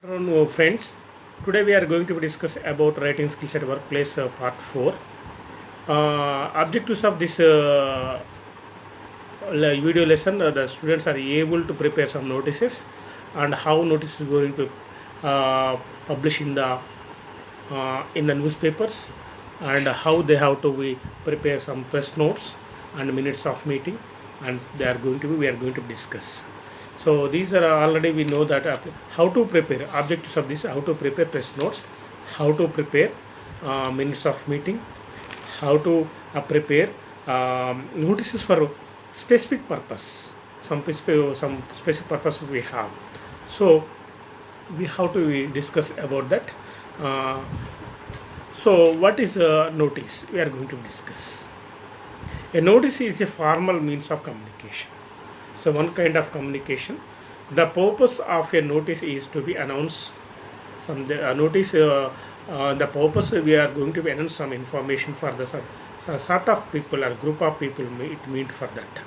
Hello friends, today we are going to discuss about writing skills at workplace part 4. Objectives of this video lesson, the students are able to prepare some notices and how notice is going to publish in the newspapers, and how they have to prepare some press notes and minutes of meeting, and we are going to discuss. So these are already we know that how to prepare objectives of this, how to prepare press notes, how to prepare minutes of meeting, how to prepare notices for specific purpose, some specific purpose we have. So we have to discuss about that. uh, so what is a notice? We are going to discuss. A notice is a formal means of communication. So one kind of communication. The purpose of a notice is to be announced some notice. The purpose we are going to be announce some information for the sort of people or group of people it meant for that.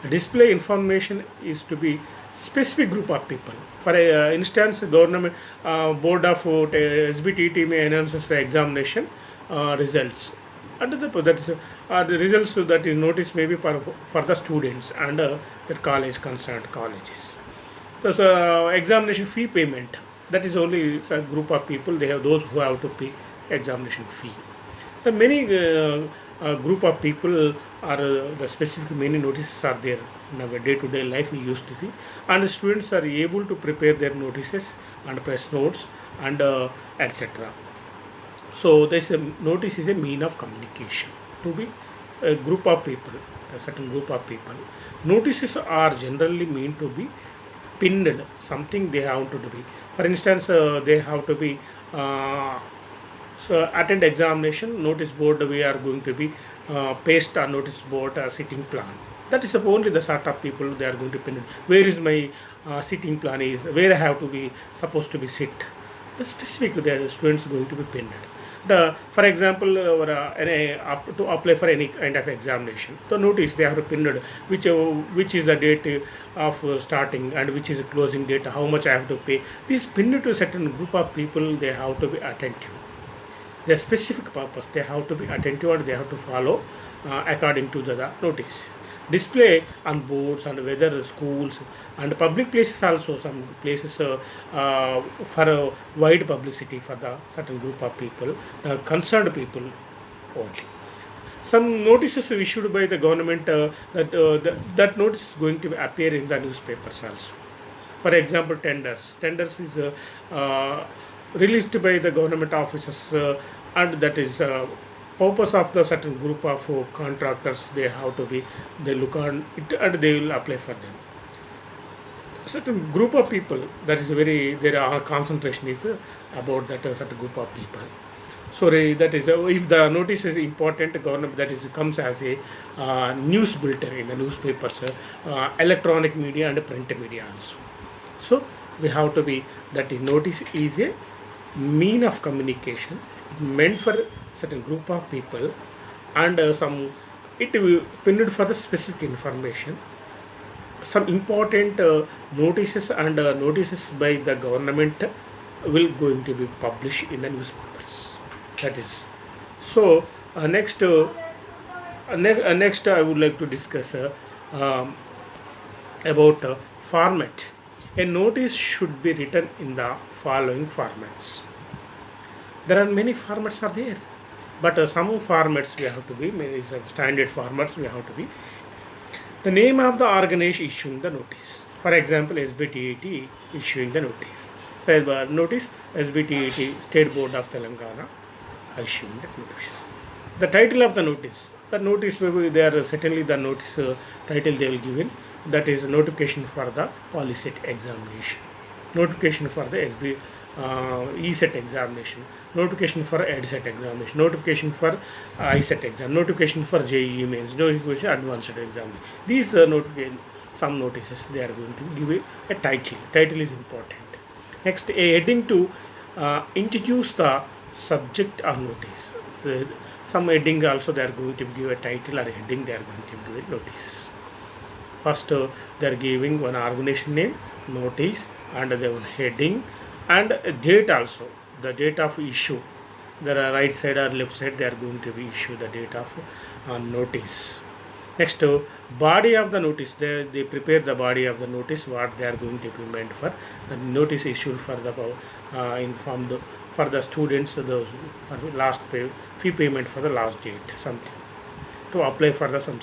Display information is to be specific group of people. For instance, government board of SBTT may announces the examination results. And the results that is noticed maybe for the students and the college concerned colleges. There's examination fee payment. That is only a group of people. They have those who have to pay examination fee. The many group of people are the specific many notices are there in our day-to-day life we used to see, and the students are able to prepare their notices and press notes and etc. So this notice is a mean of communication to be a group of people, a certain group of people. Notices are generally mean to be pinned, something they have to be. For instance, they have to be attend examination notice board. We are going to be paste a notice board sitting plan. That is only the sort of people they are going to pin it. Where is my sitting plan is where I have to be supposed to be sit. The specific the students going to be pinned. For example, to apply for any kind of examination, the notice they have to pinned which is the date of starting and which is the closing date, how much I have to pay. This pinned to a certain group of people, they have to be attentive. Their specific purpose, they have to be attentive and they have to follow according to the notice. Display on boards and whether schools and public places also, some places for a wide publicity for the certain group of people, the concerned people only. Some notices issued by the government, that notice is going to appear in the newspapers also. For example, tenders is released by the government offices, and that is purpose of the certain group of contractors. They have to be, they look on it and they will apply for them. Certain group of people, that is very, there are concentration is about that certain group of people. Sorry, that is if the notice is important, government, that is comes as a news bulletin in the newspapers, electronic media and print media also. So we have to be, that is notice is a mean of communication. It meant for certain group of people, and some it will pinned for the specific information. Some important notices and notices by the government will going to be published in the newspapers. That is so. Next I would like to discuss about format. A notice should be written in the following formats. There are many formats are there, but some formats we have to be, many standard formats we have to be. The name of the organization issuing the notice. For example, SBTET issuing the notice. Cyber notice, SBTET State Board of Telangana issuing the notice. The title of the notice. The notice maybe they are certainly the notice title they will give in. That is notification for the Polyset examination, notification for the ESET examination, notification for EdSET examination, notification for ISET exam, notification for JEE mains, notification advanced exam. These some notices they are going to give a title. Title is important. Next, a heading to introduce the subject or notice. Some heading also they are going to give a title or heading. They are going to give a notice. First, they are giving one organization name, notice, and their heading, and date also, the date of issue. There are right side or left side, they are going to be issue the date of notice. Next, body of the notice. They prepare the body of the notice, what they are going to be meant for. The notice issued for the inform the for the students, the for the last fee payment for the last date, something to apply for the some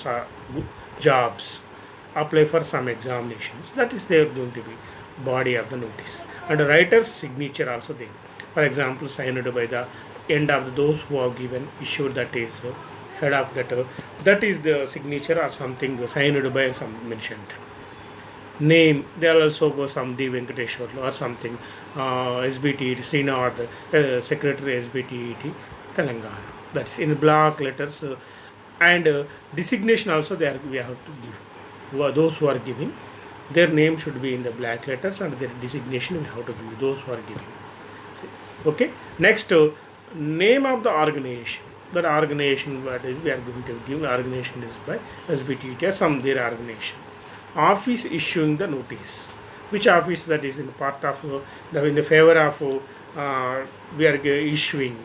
jobs, apply for some examinations. That is there going to be body of the notice, and the writer's signature also there. For example, signed by the end of those who have given issued, that is head of that. That is the signature or something signed by some mentioned name. There are also some D Venkateshwar or something, SBTET Sina or the secretary SBTET Telangana. That's in block letters, and designation also there we have to give. Those who are giving, their name should be in the black letters, and their designation we have to give those who are giving. Okay. Next, name of the organization. That organization what is we are going to give, organization is by SBTET or some their organization. Office issuing the notice. Which office that is in part of in the favor of we are issue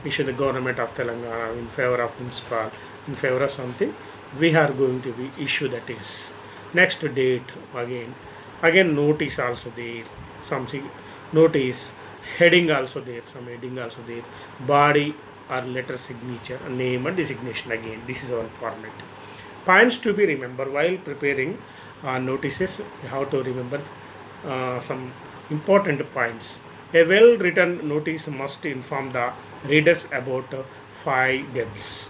the government of Telangana in favor of principal, in favor of something, we are going to be issue that is. Next, date again notice also there, something notice, heading also there, some heading also there, body or letter signature, name and designation again. This is our format. Points to be remembered while preparing notices. You have to remember some important points. A well written notice must inform the readers about 5 Ws.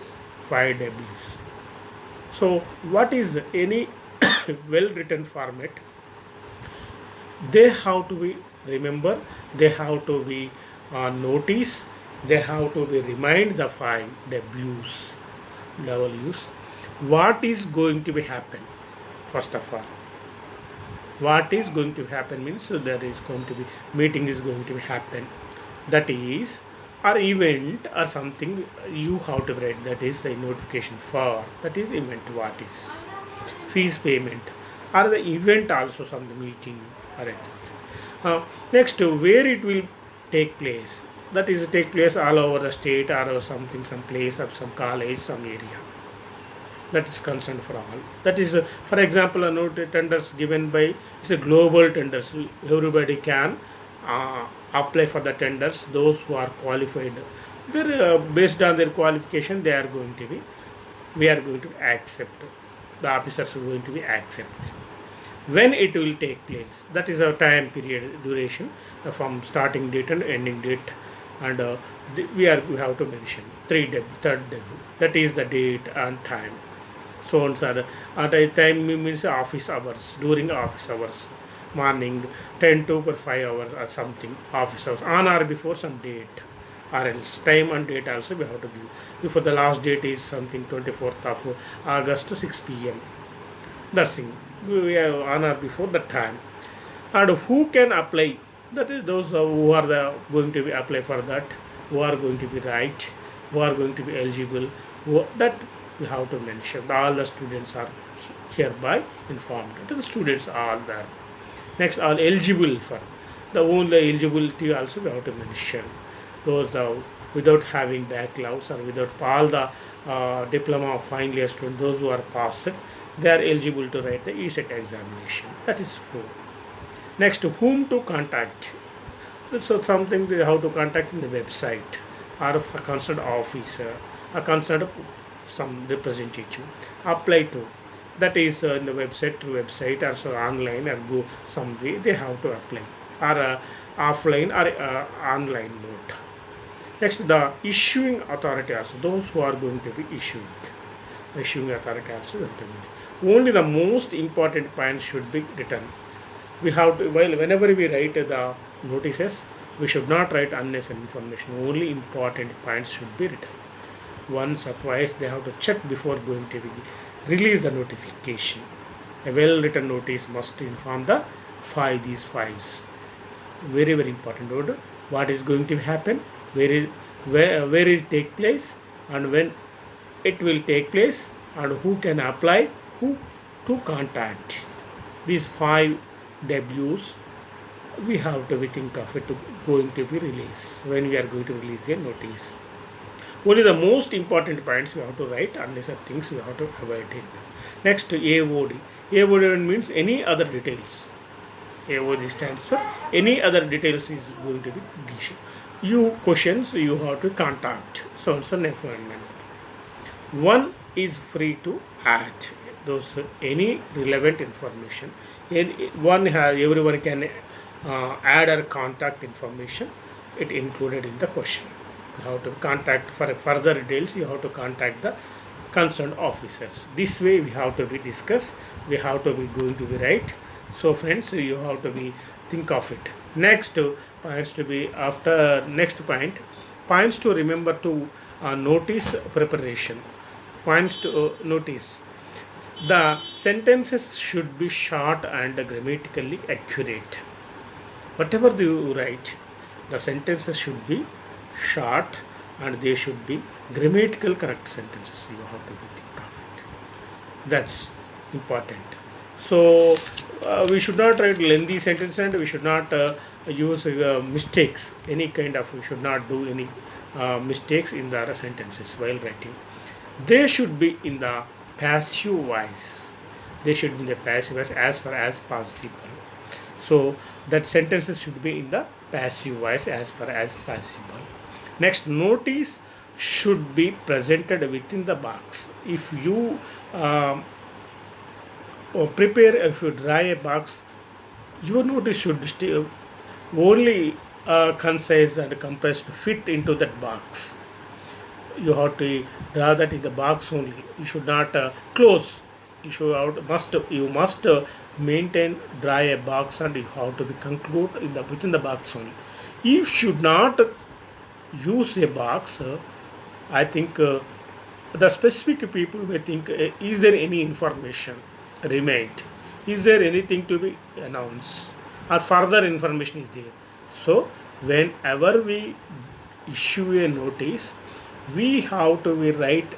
5 Ws. So, what is any well written format? They have to be remember, they have to be notice, they have to be remind the 5 Ws. What is going to be happen? First of all, what is going to happen means there is going to be meeting is going to be happen. That is, or event or something you have to write. That is the notification for that is event. What is fees payment or the event also some meeting or anything. Next, where it will take place. That is take place all over the state or something, some place or some college, some area. That is concerned for all. That is, for example, a note tenders given by it's a global tenders. Everybody can apply for the tenders. Those who are qualified, they're based on their qualification, they are going to be. We are going to accept. The officers are going to be accept. When it will take place, that is a time period duration from starting date and ending date, and we have to mention third W. That is the date and time. So on sir, at a time means office hours, during office hours, morning 10 to 5 hours or something, office hours on or before some date, or else time and date also we have to give. Before the last date is something 24th of August 6 p.m. That's thing we have on or before the time. And who can apply? That is those who are going to be apply for that, who are going to be right, who are going to be eligible, that we have to mention. All the students are hereby informed. The students are there. Next, all eligible for the only eligibility also we have to mention. Those without having backlogs or without all the diploma of final year students, those who are passed, they are eligible to write the ESET examination. That is true. Next, whom to contact. So something they have to contact in the website or a concerned officer, a concerned some representative. Apply to. That is in the website or so online or go some way they have to apply or offline or online mode. Next, the issuing authority also. Those who are going to be issuing authority also will tell me. Only the most important points should be written. We have to, while whenever we write the notices, we should not write unnecessary information. Only important points should be written. Once or twice they have to check before going to release the notification. A well written notice must inform these fives. Very very important word. What is going to happen? Where is take place, and when it will take place, and who can apply, who to contact. These 5 W's we have to be think of it going to be released when we are going to release a notice. Only the most important points we have to write, unless are things we have to avoid it. Next, AOD. AOD means any other details. AOD stands for any other details is going to be given. You questions you have to contact so and so appointment. One is free to add those any relevant information. Everyone can add or contact information. It included in the question. You have to contact for further details. You have to contact the concerned officers. This way we have to be discussed. We have to be going to be right. So friends, you have to be think of it. Next points to be after next point. Points to remember to notice preparation. Points to notice. The sentences should be short and grammatically accurate. Whatever you write, the sentences should be short and they should be grammatical correct sentences. You have to be think of it. That's important. So we should not write lengthy sentences and we should not use mistakes. Any kind of we should not do any mistakes in the other sentences while writing. They should be in the passive voice. They should be in the passive voice as far as possible. So that sentences should be in the passive voice as far as possible. Next, notice should be presented within the box. If you prepare, if you draw a box, your notice should stay only concise and compressed fit into that box. You have to draw that in the box only. You should not close. You must maintain draw a box and you have to be conclude in the within the box only. If should not use a box, I think the specific people may think, is there any information remained? Is there anything to be announced? Or further information is there? So, whenever we issue a notice, we have to be write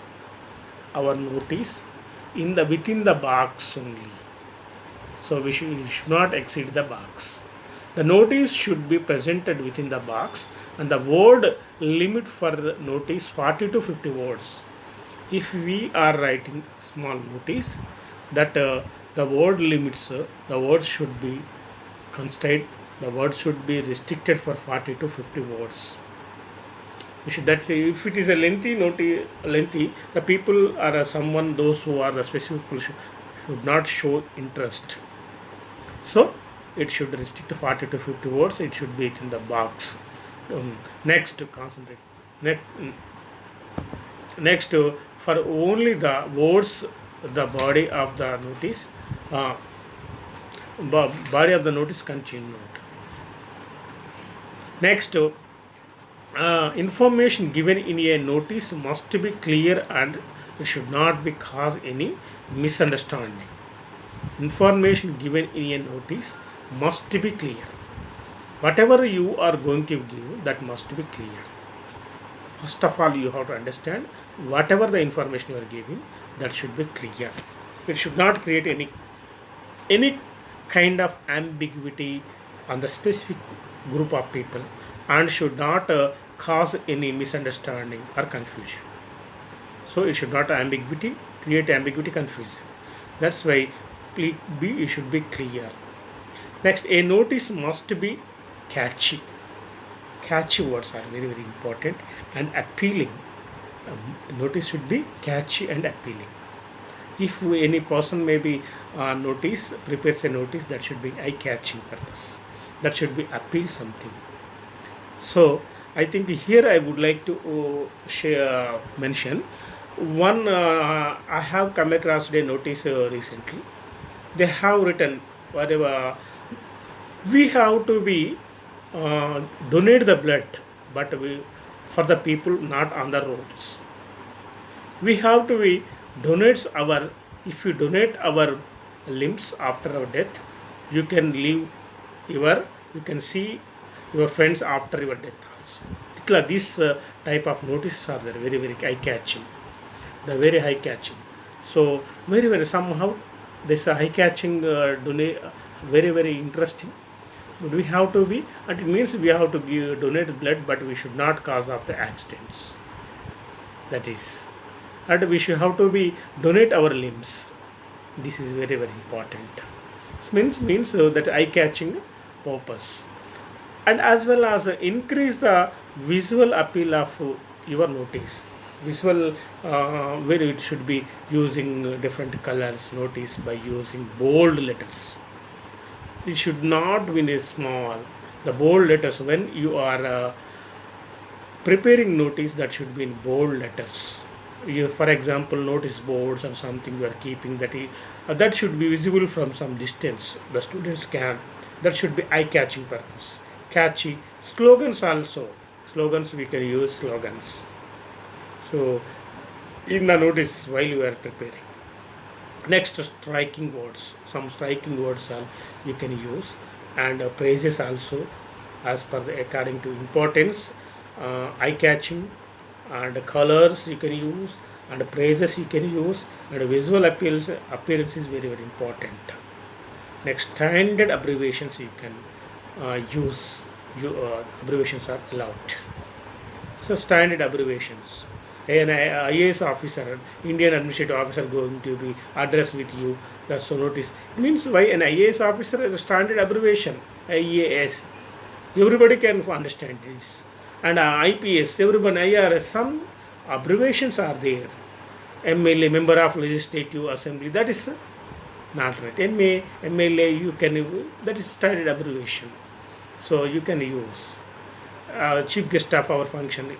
our notice in the within the box only. So, we should not exceed the box. The notice should be presented within the box and the word limit for notice 40 to 50 words. If we are writing small notice, that the word limits, the words should be constrained, the words should be restricted for 40 to 50 words. That if it is a lengthy, the people or someone, those who are the specific people should not show interest. So it should restrict to 40 to 50 words. It should be in the box. Next, concentrate. Next, for only the words, the body of the notice, body of the notice continue. Next, information given in a notice must be clear and it should not be cause any misunderstanding. Information given in a notice must be clear. Whatever you are going to give, that must be clear. First of all, you have to understand whatever the information you are giving, that should be clear. It should not create any kind of ambiguity on the specific group of people and should not cause any misunderstanding or confusion. So it should not create ambiguity, confusion. That's why it should be clear. Next, a notice must be catchy. Catchy words are very, very important and appealing. Notice should be catchy and appealing. If any person maybe prepares a notice, that should be eye-catching purpose. That should be appeal something. So I think here I would like to mention one. I have come across a notice recently. They have written whatever we have to be donate the blood, but for the people not on the roads. We have to be donates our. If you donate our limbs after our death, you can live you can see your friends after your death also. This type of notices are very, very eye catching. They're very eye catching. So very, very somehow this eye catching very, very interesting But we have to be, and it means we have to donate blood, but we should not cause of the accidents. That is, and we should have to be donate our limbs. This is very very important. Means that eye catching purpose, and as well as increase the visual appeal of your notice. Visual, where it should be using different colors notice by using bold letters. It should not be in small. The bold letters, when you are preparing notice, that should be in bold letters. You, for example, notice boards or something you are keeping, that should be visible from some distance. The students can, that should be eye catching purpose. Catchy slogans also. Slogans, we can use slogans. So in the notice while you are preparing. Next, striking words. Some striking words are you can use, and praises also, as per the according to importance. Eye catching and colors you can use, and praises you can use, and visual appearance is very very important. Next, standard abbreviations you can use. Abbreviations are allowed. So standard abbreviations. An IAS officer, Indian administrative officer, going to be addressed with you. That's so notice. It means why an IAS officer is a standard abbreviation. IAS. Everybody can understand this. And IPS, everyone, IRS, some abbreviations are there. MLA, Member of Legislative Assembly, that is not right. MLA, you can, that is standard abbreviation. So you can use. Chief guest of our function,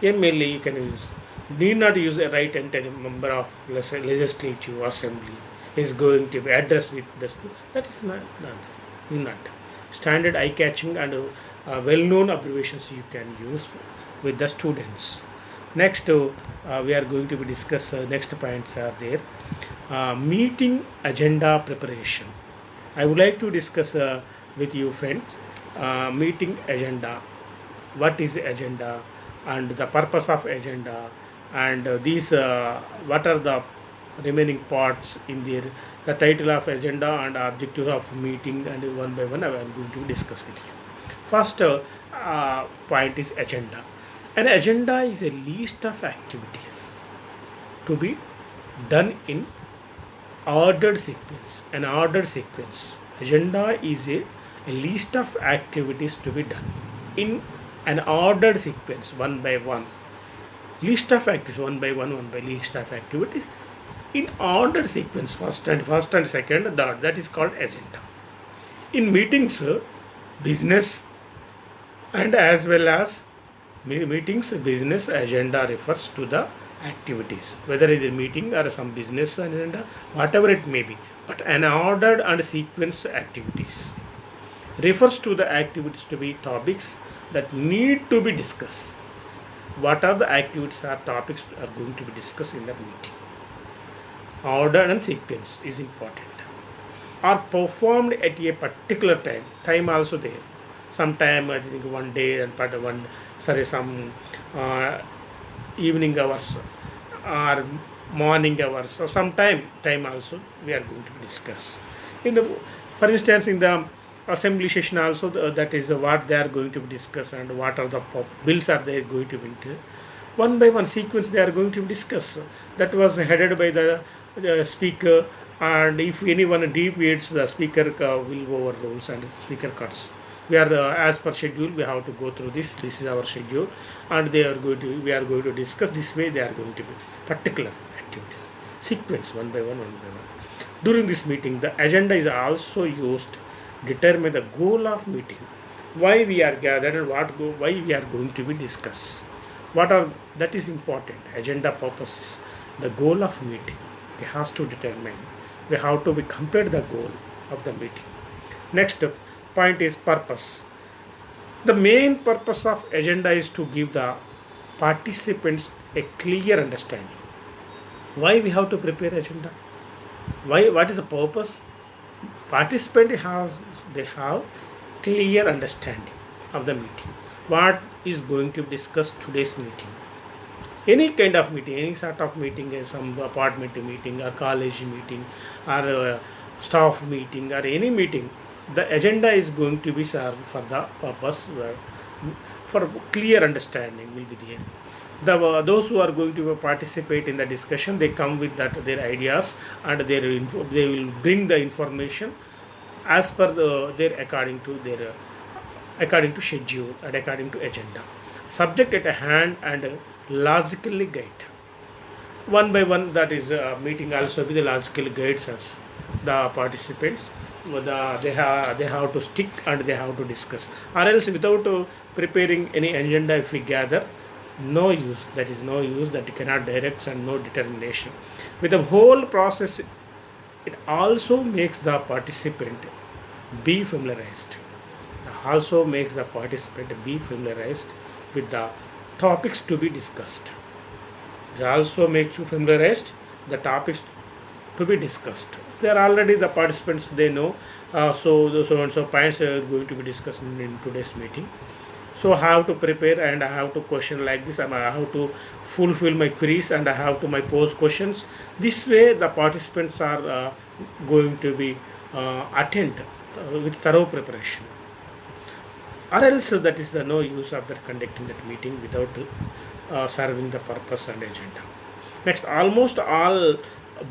MLA you can use. Need not use a right entity member of legislative assembly is going to be addressed with the school. That is not. Standard eye catching and well-known abbreviations you can use with the students. Next, we are going to be discuss next points are there. Meeting agenda preparation. I would like to discuss with you friends. Meeting agenda. What is the agenda and the purpose of agenda, and these what are the remaining parts in there, the title of agenda and objective of meeting, and one by one I am going to discuss with you. First point is agenda. An agenda is a list of activities to be done in ordered sequence. An ordered sequence. Agenda is a list of activities to be done in an ordered sequence, one by one. List of activities, one by list of activities in ordered sequence, first and second, third. That is called agenda. In meetings, business and as well as meetings, business agenda refers to the activities, whether it is a meeting or some business agenda, whatever it may be. But an ordered and sequence activities refers to the activities to be topics that need to be discussed. What are the activities or topics are going to be discussed in that meeting? Order and sequence is important. Are performed at a particular time. Time also there. Sometime I think one day and some evening hours or morning hours. So sometime time also we are going to discuss. For instance, in the assembly session also, that is what they are going to discuss, and what are the bills are they going to be one by one sequence they are going to discuss. That was headed by the speaker, and if anyone deviates, the speaker will overrules and speaker cuts. We are as per schedule we have to go through this. This is our schedule, and we are going to discuss this way. They are going to be particular activities sequence, one by one. During this meeting, the agenda is also used determine the goal of meeting, why we are gathered, and why we are going to be discussed. That is important. Agenda purposes, the goal of meeting. They has to determine. We have to be complete the goal of the meeting. Next point is purpose. The main purpose of agenda is to give the participants a clear understanding. Why we have to prepare agenda? Why? What is the purpose? Participant they have clear understanding of the meeting. What is going to be discussed today's meeting? Any kind of meeting, any sort of meeting, some apartment meeting or college meeting or staff meeting or any meeting. The agenda is going to be served for the purpose for clear understanding will be there. Those who are going to participate in the discussion, they come with that their ideas, and they will bring the information as per their according to schedule and according to agenda, subject at a hand and logically guide one by one. That is meeting also be the logical guides us the participants. They have to stick and they have to discuss, or else without preparing any agenda, if we gather, no use. That is no use, that cannot direct and no determination with the whole process. It also makes the participant be familiarized, also makes the participant be familiarized with the topics to be discussed. It also makes you familiarized the topics to be discussed. They are already the participants, they know. So the so and so points are going to be discussed in today's meeting. So I have to prepare and I have to question like this, and I have to fulfill my queries and I have to my pose questions. This way the participants are going to be attend with thorough preparation, or else that is the no use of that conducting that meeting without serving the purpose and agenda. Next, almost all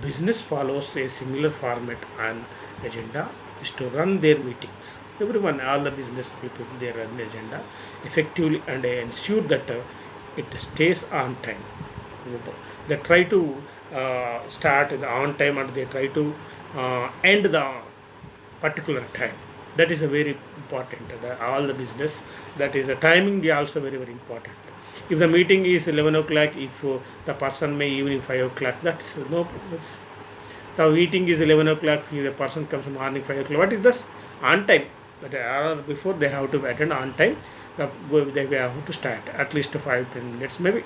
business follows a similar format and agenda is to run their meetings. Everyone, all the business people, they run the agenda effectively and ensure that it stays on time. They try to start the on time and they try to end the particular time. That is a very important. All the business, that is the timing is also very very important. If the meeting is 11 o'clock, if the person may evening 5 o'clock, that is no. The meeting is 11 o'clock, if the person comes morning 5 o'clock, what is this? On time. But hour before they have to attend on time. They have to start at least 5-10 minutes maybe.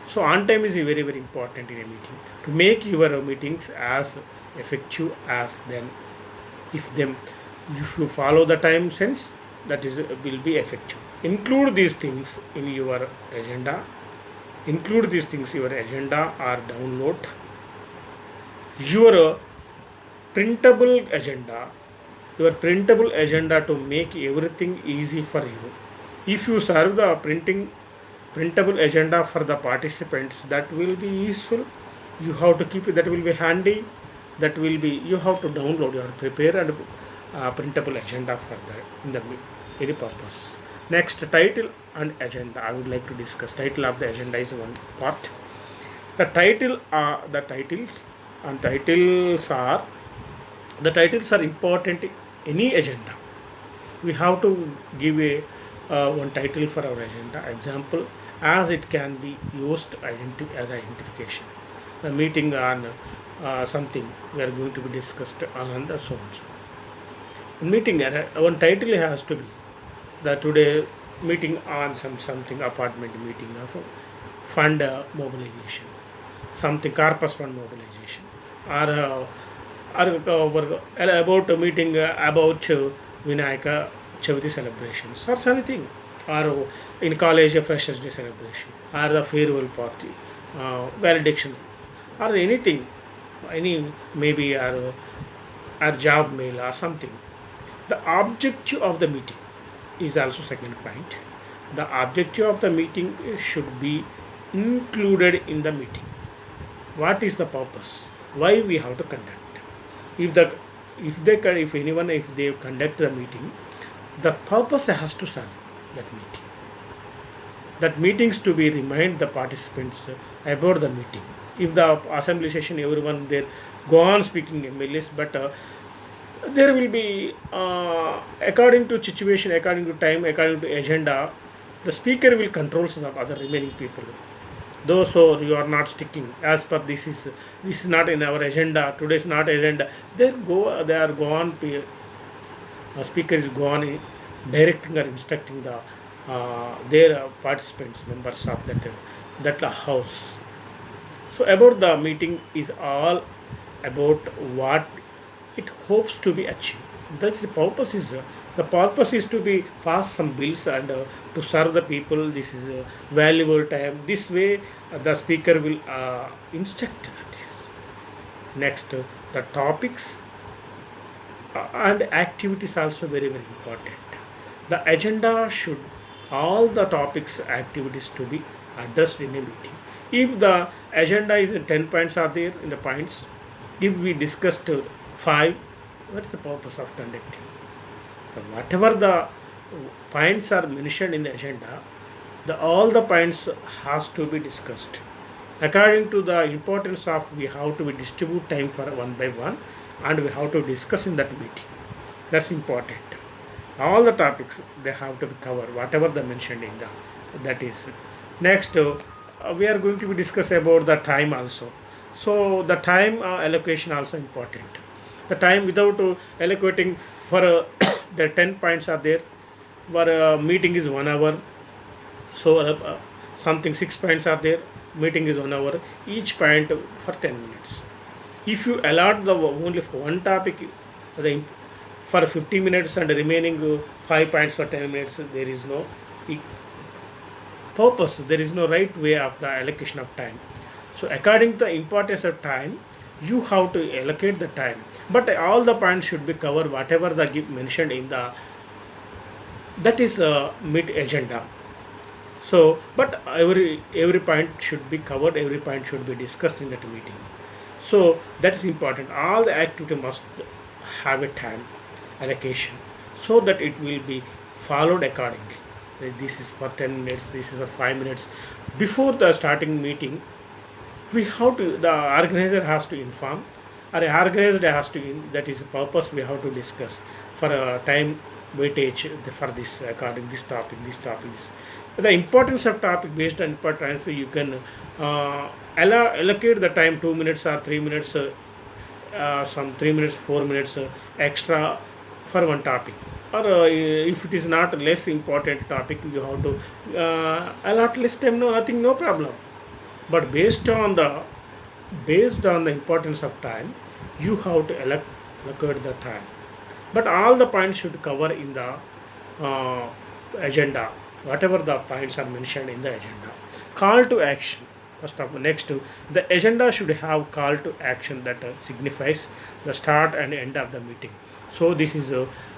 So on time is very very important in a meeting to make your meetings as effective as them. If you follow the time sense, that is will be effective. Include these things in your agenda. Include these things in your agenda or download your printable agenda. Your printable agenda to make everything easy for you. If you serve the printable agenda for the participants, that will be useful. You have to keep it, that will be handy. That will be, you have to download your prepare and printable agenda for that in the any purpose. Next, title and agenda. I would like to discuss title of the agenda is one part. The title are the titles, and titles are important. Any agenda, we have to give a one title for our agenda. Example, as it can be used as identification. The meeting on something we are going to be discussed on the so and so. Meeting one title has to be the today meeting on something apartment meeting of fund mobilization, something corpus fund mobilization, or about a meeting about Vinayaka Chavati celebrations or something, or in college a freshers day celebration, or the farewell party, valediction, or anything, any maybe or job mail or something. The objective of the meeting is also second point. The objective of the meeting should be included in the meeting. What is the purpose? Why we have to conduct? If anyone, if they conduct the meeting, the purpose has to serve that meeting. That meetings to be remind the participants about the meeting. If the assembly session, everyone there go on speaking MLAs, but there will be according to situation, according to time, according to agenda, the speaker will control some other remaining people. Those who you are not sticking as per this is not in our agenda, today's not agenda, they are gone. Speaker is gone directing or instructing the their participants, members of that house. So about the meeting is all about what it hopes to be achieved. That's the purpose is to be pass some bills and to serve the people. This is a valuable time. This way, the speaker will instruct that is. Next, the topics And activities also very very important. The agenda should all the topics activities to be addressed in a meeting. If the agenda is 10 points are there in the points, if we discussed 5, what's the purpose of conducting? So whatever the points are mentioned in the agenda, all the points has to be discussed according to the importance of. We have to be distribute time for one by one, and we have to discuss in that meeting. That's important. All the topics they have to be covered whatever they mentioned in the, that is. Next, we are going to be discuss about the time also. So the time allocation also important. The time without allocating for the 10 points are there, for meeting is 1 hour. So something 6 points are there, meeting is 1 hour, each point for 10 minutes. If you allot the only for one topic the, for 50 minutes and remaining 5 points for 10 minutes, there is no purpose, there is no right way of the allocation of time. So according to the importance of time, you have to allocate the time, but all the points should be covered whatever the mentioned in the, that is mid agenda. So but every point should be covered, every point should be discussed in that meeting. So that is important. All the activity must have a time allocation so that it will be followed accordingly. This is for 10 minutes, this is for 5 minutes. Before the starting meeting, we have to, the organizer has to inform, or the organizer has to that is the purpose we have to discuss for a time weightage for this according this topic, these topics. The importance of topic based on per transfer, you can allocate the time 2 minutes or 3 minutes, some 3 minutes, 4 minutes extra for one topic. Or if it is not less important topic, you have to allot less time, no nothing, no problem. But based on the importance of time, you have to allocate the time. But all the points should cover in the agenda, whatever the points are mentioned in the agenda. Call to action. First of all, next, the agenda should have call to action that signifies the start and end of the meeting. So this is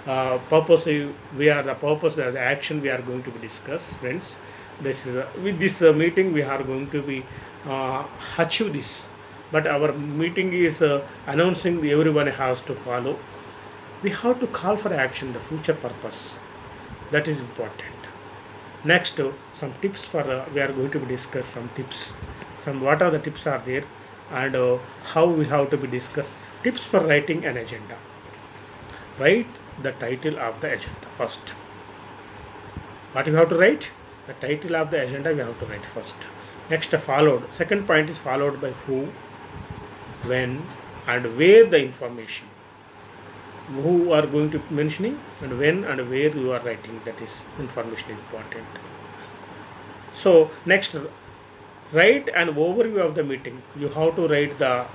purpose. We are the purpose, the action we are going to be discuss, friends. This is with this meeting we are going to be achieve this. But our meeting is announcing everyone has to follow. We have to call for action, the future purpose. That is important. Next, some tips for we are going to be discuss some tips. Some what are the tips are there, and how we have to be discuss tips for writing an agenda. Write the title of the agenda first. What you have to write? The title of the agenda we have to write first. Next, followed. Second point is followed by who, when, and where the information. Who are going to mentioning, and when and where you are writing, that is information important. So next, write an overview of the meeting. You have to write the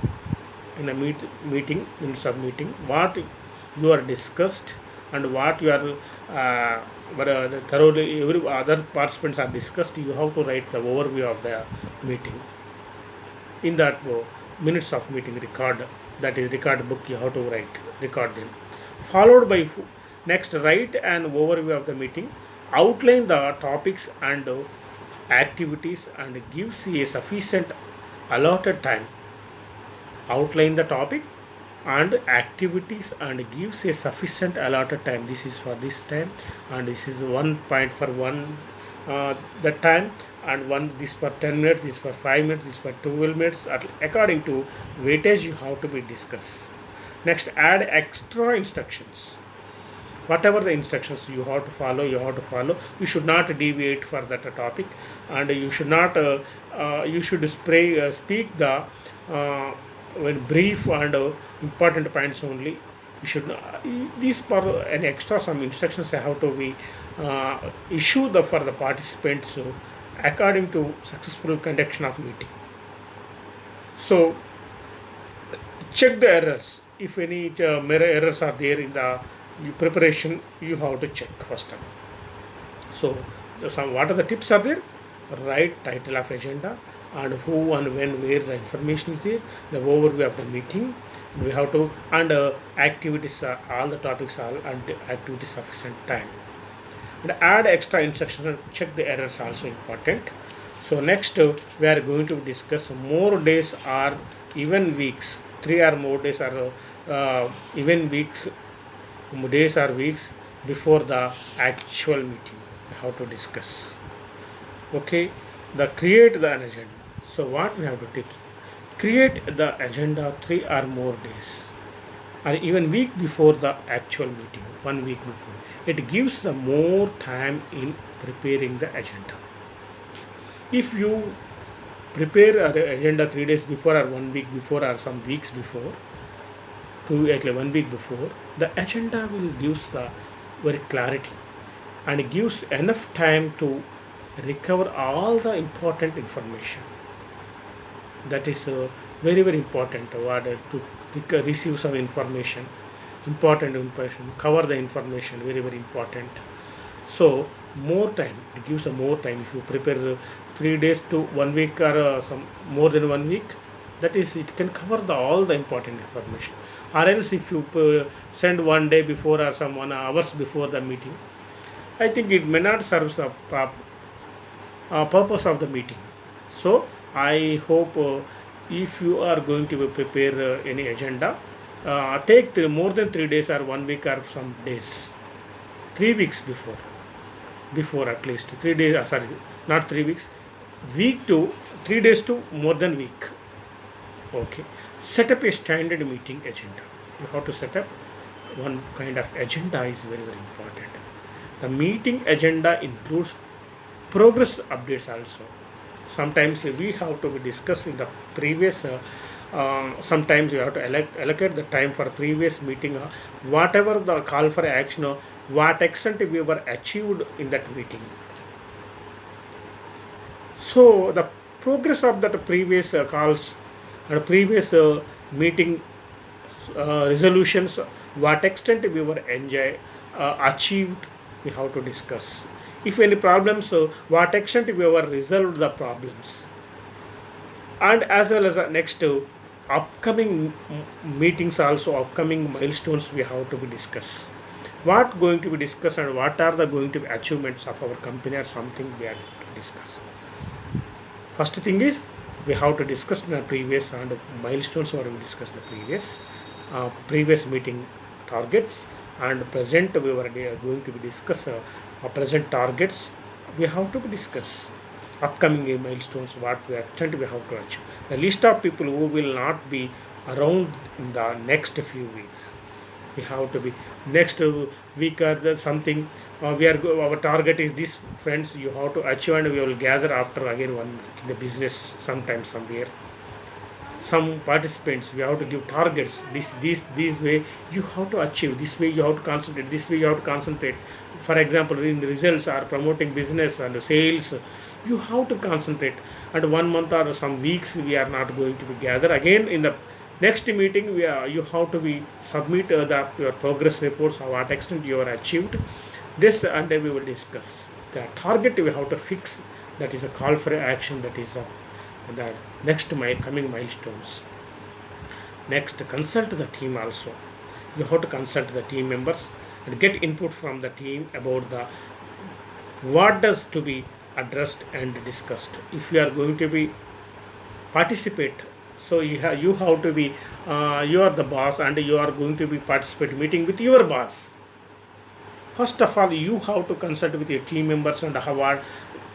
in a meeting minutes of meeting what you are discussed and what you are thoroughly every other participants are discussed. You have to write the overview of the meeting in that minutes of meeting record, that is record book. You have to record them. Followed by next, write an overview of the meeting, outline the topics and activities, and gives a sufficient allotted time. Outline the topic and activities and gives a sufficient allotted time. This is for this time, and this is 1 point for one that time, and one this for 10 minutes, this for 5 minutes, this for 12 minutes, according to weightage you have to be discussed. Next, add extra instructions. Whatever the instructions you have to follow, you should not deviate for that topic, and you should not you should speak the when brief and important points only. You should these for an extra some instructions have to be issued for the participants according to successful conduction of meeting. So check the errors. If any errors are there in the preparation, you have to check first time. So what are the tips are there? Write title of agenda, and who and when where the information is there, the overview of the meeting, We have to, and activities are all the topics are and activities sufficient time, and add extra instructions and check the errors also important. So next we are going to discuss more days or even weeks, 3 or more days or even weeks, days or weeks before the actual meeting we have to discuss. Okay, the create the agenda. So what we have to take, create the agenda 3 or more days or even week before the actual meeting, 1 week before. It gives the more time in preparing the agenda. If you prepare an agenda 3 days before or 1 week before or some weeks before, to actually 1 week before, the agenda will gives the very clarity and it gives enough time to recover all the important information. That is very very important to receive some information, important information, cover the information, very very important. So more time, it gives a more time if you prepare 3 days to 1 week or some more than 1 week, that is it can cover all the important information. Or else if you send 1 day before or some 1 hours before the meeting, I think it may not serve the purpose of the meeting. So I hope if you are going to prepare any agenda, take more than 3 days or 1 week or some days, 3 weeks before at least 3 days. Sorry, not 3 weeks, week to 3 days to more than week. Okay, set up a standard meeting agenda. You have to set up one kind of agenda is very very important. The meeting agenda includes progress updates also. Sometimes we have to discuss in the previous sometimes we have to allocate the time for previous meeting, whatever the call for action, what extent we were achieved in that meeting. So the progress of that previous calls and previous meeting resolutions, what extent we were achieved, we have to discuss. If any problems, what extent we were resolved the problems, and as well as next upcoming meetings also, upcoming milestones we have to be discussed. What going to be discussed and what are the going to be achievements of our company or something we are to discuss. First thing is we have to discuss in the previous and milestones or we discuss the previous meeting targets, and present we were going to be discuss present targets we have to discuss. Upcoming milestones, what we extent we have to achieve. The list of people who will not be around in the next few weeks, we have to be next week or something. Our target is this, friends. You have to achieve, and we will gather after again 1 week in the business. Sometimes somewhere, some participants we have to give targets. This way you have to achieve. This way you have to concentrate. This way you have to concentrate. For example, in the results or promoting business and sales, you have to concentrate. And 1 month or some weeks we are not going to be gather again in the next meeting. You have to be submit your progress reports, how what extent you are achieved. This and then we will discuss the target we have to fix. That is a call for action. That is the next coming milestones. Next, consult the team also. You have to consult the team members and get input from the team about the what does to be addressed and discussed. If you are going to be participate, so you have to be you are the boss and you are going to be participate meeting with your boss. First of all, you have to consult with your team members and how are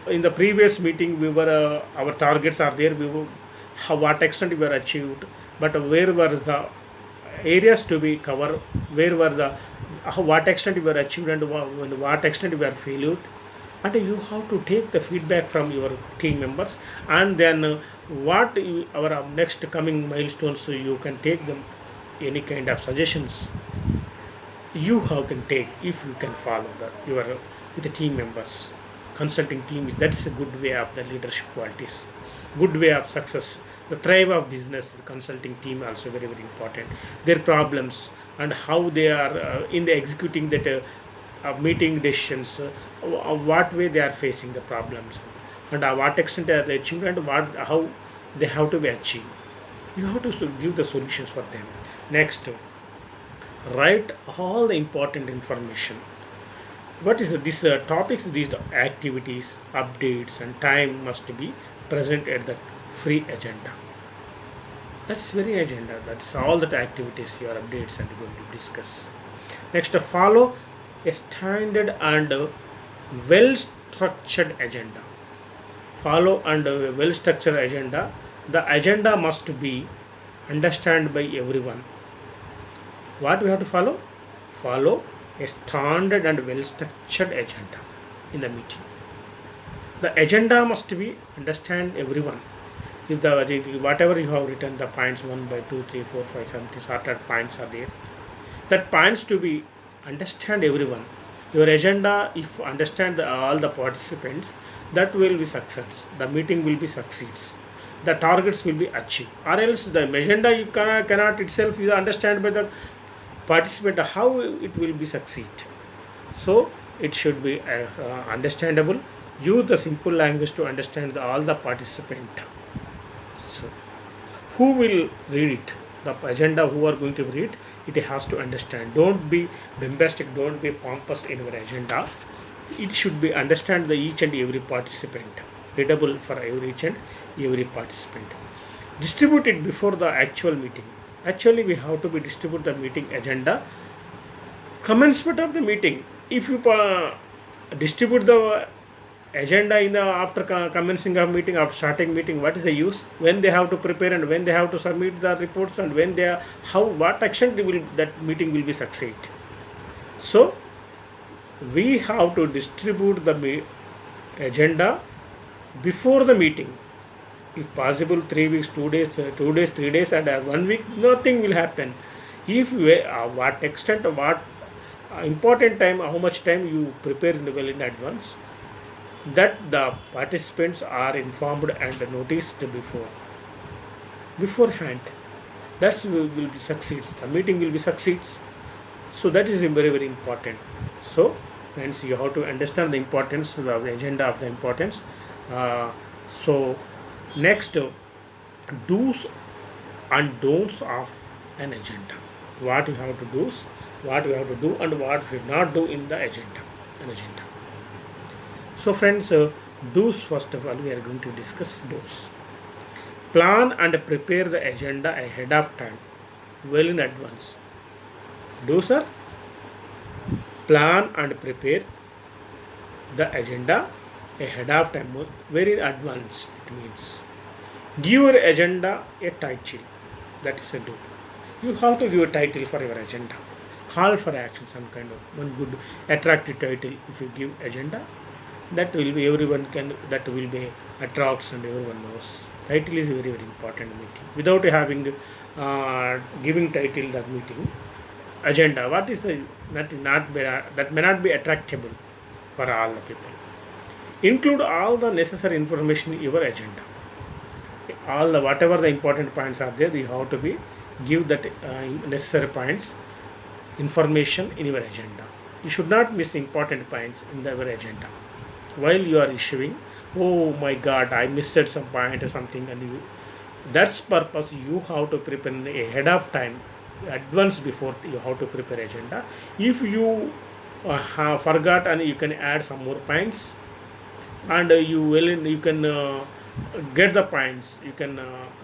in the previous meeting we were our targets are there. We were how what extent we were achieved, but where were the areas to be covered, where were the what extent we were achieved and what extent we were failed. And you have to take the feedback from your team members, and then our next coming milestones, so you can take them any kind of suggestions you have can take if you can follow your with the team members. Consulting team is that is a good way of the leadership qualities, good way of success. The thrive of business, the consulting team also very very important. Their problems and how they are in the executing that meeting decisions, what way they are facing the problems, and what extent are they achieved and what how they have to be achieved. You have to give the solutions for them. Next, write all the important information. What is these topics, these activities, updates, and time must be present at the free agenda. That's very agenda. That's all the activities, your updates, and going to discuss. Next, follow a standard and well structured agenda. Follow and a well structured agenda. The agenda must be understood by everyone. What we have to follow? Follow a standard and well structured agenda in the meeting. The agenda must be understand everyone. If the whatever you have written, the points 1 by 2, 3, 4, 5, something sorted points are there. That points to be understand everyone. Your agenda, if understand all the participants, that will be success. The meeting will be succeeds. The targets will be achieved. Or else the agenda you cannot itself is understand by the participant how it will be succeed. So it should be understandable. Use the simple language to understand all the participant. So, who will read it? The agenda who are going to read it has to understand. Don't be bombastic, don't be pompous in your agenda. It should be understand the each and every participant, readable for each and every participant. Distribute it before the actual meeting. Actually, we have to be distribute the meeting agenda commencement of the meeting. If you distribute the agenda in the after commencing of meeting, after starting meeting, what is the use? When they have to prepare and when they have to submit the reports and when they are, how what action that meeting will be succeed. So we have to distribute the agenda before the meeting. If possible, 3 weeks, 2 days, 2 days, 3 days, and 1 week, nothing will happen. If what extent, what important time, how much time you prepare well in advance, that the participants are informed and noticed beforehand. That will be succeeds. The meeting will be succeeds. So that is very very important. So friends, you have to understand the importance of the agenda of the importance. So next, do's and don'ts of an agenda. What you have to do, what you have to do, and what you should not do in the agenda. An agenda. So friends, do's first of all we are going to discuss do's. Plan and prepare the agenda ahead of time, well in advance. Do's are plan and prepare the agenda ahead of time, very in advance. It means give your agenda a title. That is a do. You have to give a title for your agenda. Call for action, some kind of one good attractive title. If you give agenda, that will be everyone can, that will be attracts and everyone knows. Title is very very important meeting. Without having giving title that meeting agenda, what is the that is not that may not be attractable for all the people. Include all the necessary information in your agenda. All the whatever the important points are there, you have to be give that necessary points information in your agenda. You should not miss important points in your agenda while you are issuing. Oh my god, I missed some point or something, and you, that's purpose you have to prepare ahead of time, advance before you have to prepare agenda. If you have forgot, and you can add some more points, and you can get the points, you can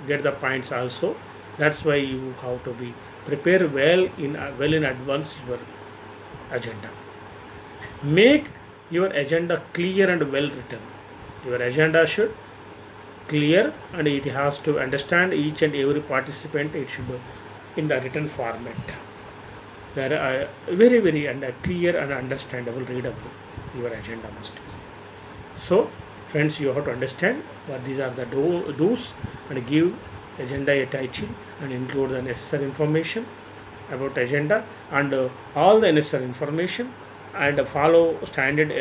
get the points also. That's why you have to be prepare well in advance your agenda. Make your agenda clear and well written. Your agenda should clear, and it has to understand each and every participant. It should be in the written format. There are very very and clear and understandable, readable. Your agenda must be. So friends, you have to understand what these are the do's, and give agenda a title and include the necessary information about agenda, and all the necessary information, and follow standard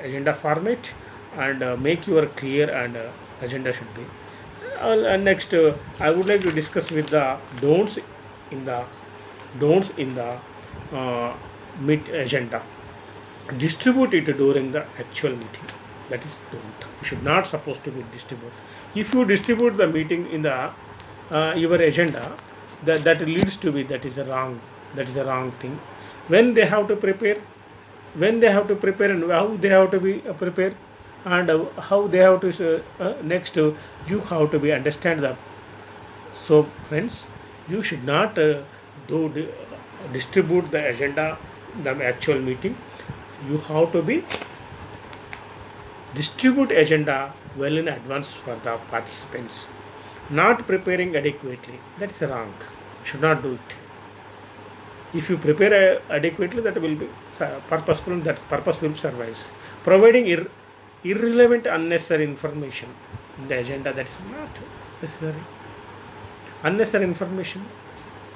agenda format, and make your clear and agenda should be. Next, I would like to discuss with the don'ts in the meet agenda. Distribute it during the actual meeting. That is don't. You should not supposed to be distribute. If you distribute the meeting in the your agenda, that leads to be, that is a wrong thing. When they have to prepare, and how they have to be prepared, and how they have to next you have to be understand the. So friends, you should not distribute the agenda, the actual meeting. You have to be distribute agenda well in advance for the participants. Not preparing adequately, that's wrong. Should not do it. If you prepare adequately, that will be purposeful, and that purpose will survive. Providing irrelevant unnecessary information in the agenda, that is not necessary. Unnecessary information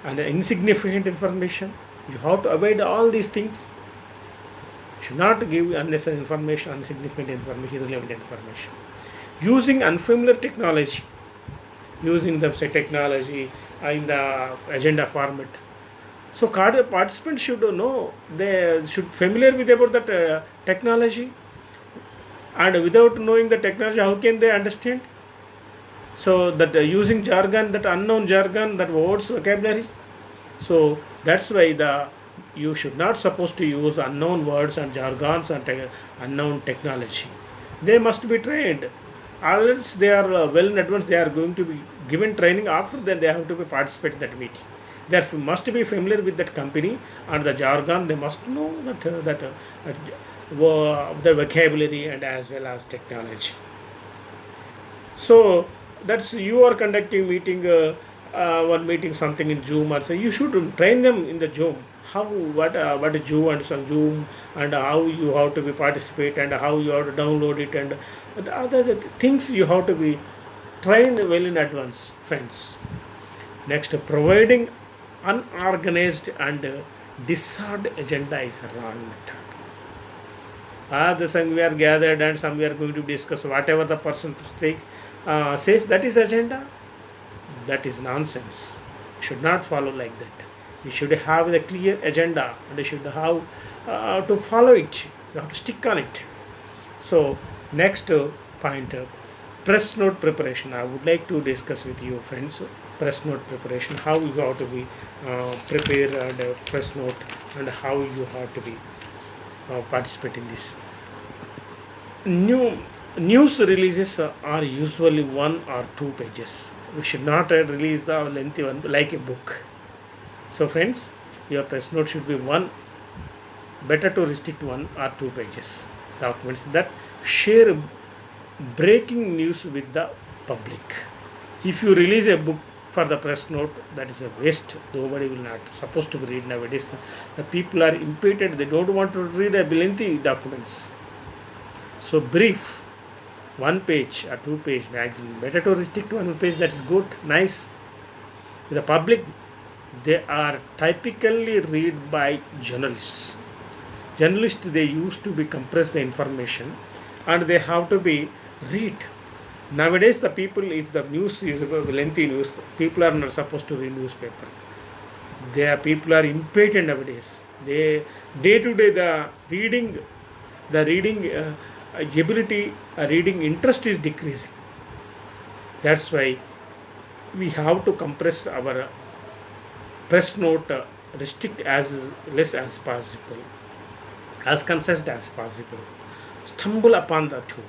and insignificant information, you have to avoid all these things. You should not give unnecessary information, insignificant information, irrelevant information. Using unfamiliar technology, using the say technology in the agenda format. So participants should know, they should familiar with about that technology, and without knowing the technology, how can they understand? So that using jargon, that unknown jargon, that words vocabulary. So that's why you should not supposed to use unknown words and jargons and unknown technology. They must be trained. Unless they are well in advance, they are going to be given training. After then, they have to be participate in that meeting. They must be familiar with that company and the jargon. They must know the vocabulary and as well as technology. So that's you are conducting meeting, one meeting something in Zoom, or so you should train them in the Zoom. How what is Zoom and some Zoom, and how you have to be participate, and how you have to download it, and the other things you have to be trained well in advance, friends. Next, providing unorganized and disordered agenda is a wrong method. The some we are gathered and some we are going to discuss whatever the person says, that is agenda. That is nonsense. You should not follow like that. You should have the clear agenda, and you should have to follow it. You have to stick on it. So next point, press note preparation. I would like to discuss with you, friends, press note preparation. How you have to be prepare and press note, and how you have to be participate in this. News releases are usually 1 or 2 pages. We should not release the lengthy one like a book. So friends, your press note should be one. Better to restrict 1 or 2 pages. Documents that share breaking news with the public. If you release a book for the press note, that is a waste. Nobody will not supposed to read nowadays. The people are impatient. They don't want to read a lengthy documents. So brief, 1 page or 2 page maximum. Better to restrict 1 page. That is good, nice. The public, they are typically read by journalists. Journalists, they used to be compress the information, and they have to be read. Nowadays, the people, if the news is lengthy news, people are not supposed to read newspaper. People are impatient nowadays. They day to day the reading ability, reading interest is decreasing. That's why we have to compress our press note, restrict as less as possible, as concise as possible. Stumble upon the truth.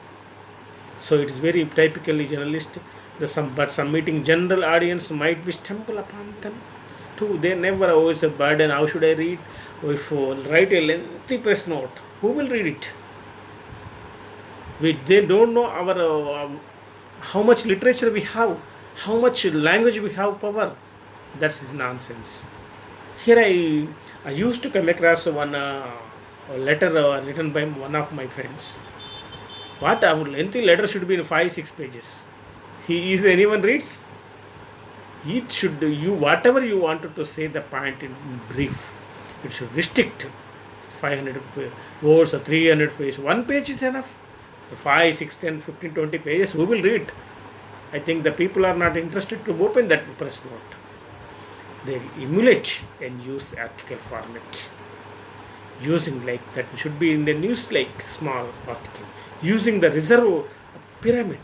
So it is very typically journalist. But some meeting general audience might be stumble upon them too. They never always a burden. How should I read? If write a lengthy press note, who will read it? They don't know our how much literature we have, how much language we have power. That is nonsense. Here I used to come across one letter written by one of my friends. What a lengthy letter should be in 5-6 pages. Anyone reads? It should you whatever you wanted to say the point in brief. It should restrict 500 words or 300 pages. 1 page is enough. 5, 6, 10, 15, 20 pages. Who will read? I think the people are not interested to open that press note. They emulate and use article format. Using like that should be in the news like small article. Using the reserve pyramid,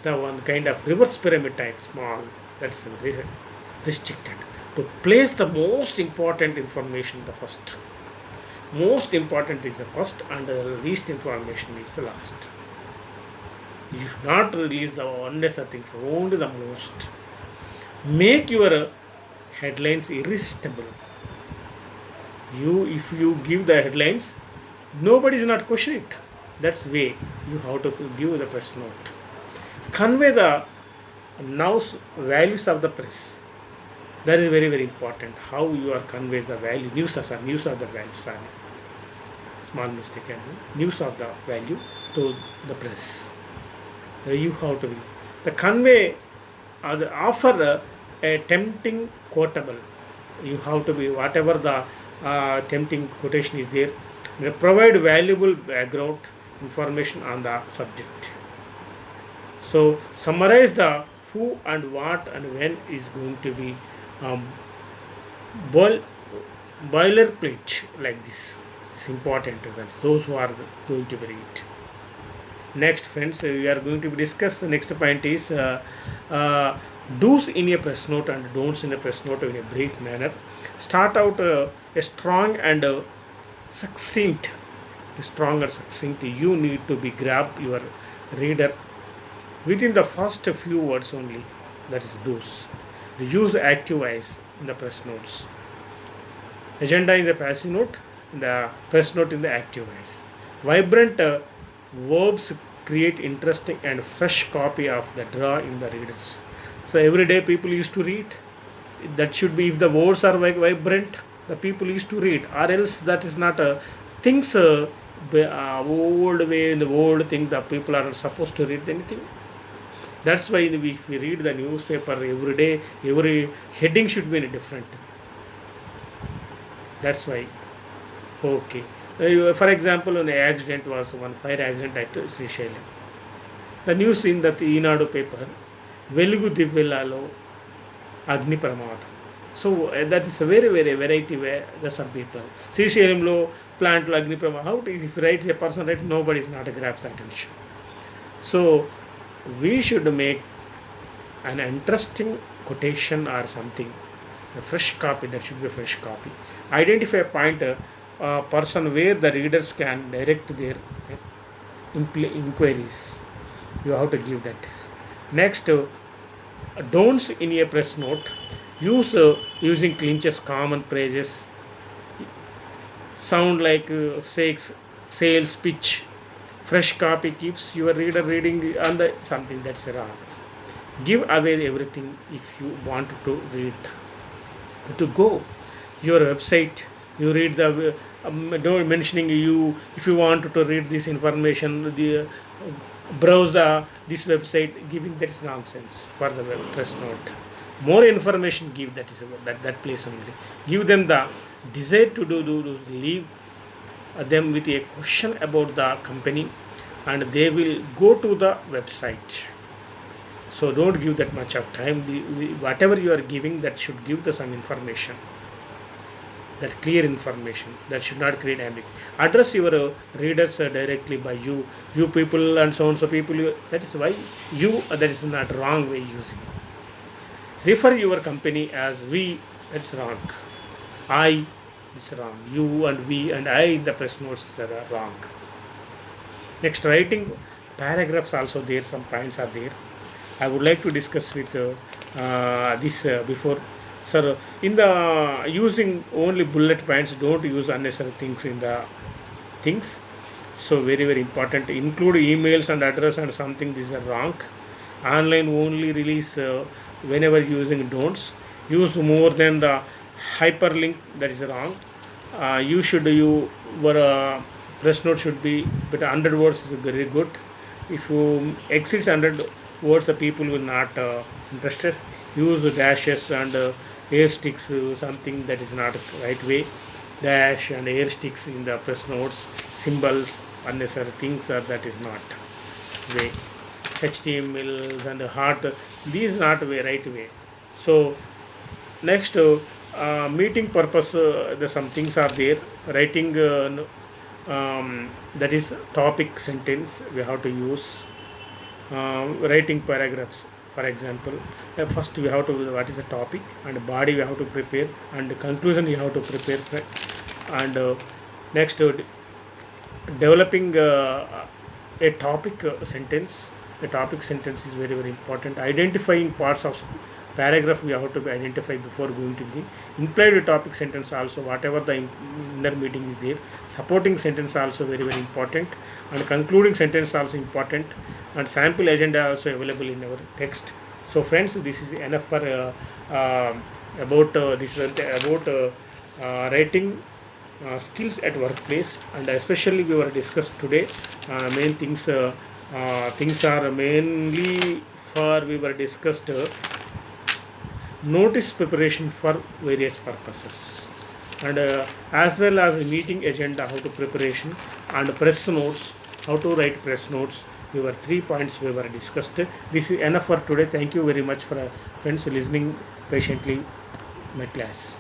the one kind of reverse pyramid type small. That's the restricted. To place the most important information the first. Most important is the first and the least information is the last. You should not release the unnecessary things, only the most. Make your headlines irresistible. If you give the headlines, nobody is not questioning it. That's way you have to give the press note. Convey the now values of the press. That is very important. How you are conveys the value. News of the value. Sorry, small mistake. News of the value to the press. You have to be the convey or the offer a tempting quotable. You have to be whatever the tempting quotation is there. They provide valuable background information on the subject. So summarize the who and what and when is going to be boil, boilerplate like this. It's important that those who are going to be read. Next, friends, we are going to discuss the next point is do's in a press note and don'ts in a press note in a brief manner. Start out a strong and succinct. Strong and succinct. You need to be grab your reader within the first few words only. That is do's. Use active voice in the press notes. Agenda in the passive note, in the press note in the active voice. Vibrant verbs create interesting and fresh copy of the draw in the readers. So every day people used to read. That should be if the words are vibrant, the people used to read, or else that is not a things old way in the old thing the people are supposed to read anything. That's why if we read the newspaper every day, every heading should be in a different. That's why. Okay. For example, an accident was one fire accident at Srisailam. The news in that Eenadu paper, Velugu Divellalo Agni Pramadam. So that is a very variety where the some people. Srisailamlo plant Agni Pramadam. How it is if you write a person writes, nobody is not grabs attention. So we should make an interesting quotation or something, a fresh copy. That should be a fresh copy. Identify a point, person where the readers can direct their inquiries. You have to give that. Next, don'ts in a press note. Use using clinches, common phrases, sound like sales pitch. Fresh copy keeps your reader reading on the something that's wrong. Give away everything if you want to read. To go your website, you read the don't mentioning you if you want to read this information. The browse the this website, giving that is nonsense for the press note. More information give that is that place only. Give them the desire to leave them with a question about the company and they will go to the website. So don't give that much of time. Whatever you are giving, that should give the some information, that clear information, that should not create ambiguity. Address your readers directly by you people and so people. That is why you, that is not wrong way using. Refer your company as we, that's wrong. I, it's wrong. You and we and I in the press notes, that are wrong. Next, writing paragraphs also there, some points are there. I would like to discuss with this before. Sir, in the using only bullet points, don't use unnecessary things in the things. So very important. Include emails and address and something, these are wrong. Online only release whenever using don'ts. Use more than the hyperlink, that is wrong. You press note should be, but 100 words is very good. If you exceeds 100 words, the people will not interested. Use dashes and air sticks, something that is not right way. Dash and air sticks in the press notes, symbols, unnecessary things are that is not way. HTML and heart, these not way right way. So next, meeting purpose, the some things are there. Writing that is topic sentence we have to use. Writing paragraphs For example, first we have to what is the topic, and body we have to prepare, and conclusion you have to prepare, and next developing a topic sentence. A topic sentence is very very important. Identifying parts of paragraph we have to identify before going to the implied topic sentence also, whatever the inner meaning is there. Supporting sentence also very very important, and concluding sentence also important, and sample agenda also available in our text. So friends, this is enough for about this is about writing skills at workplace, and especially we were discussed today main things are mainly for we were discussed notice preparation for various purposes, and as well as meeting agenda, how to preparation, and press notes, how to write press notes. We were 3 points we were discussed. This is enough for today. Thank you very much for friends listening patiently my class.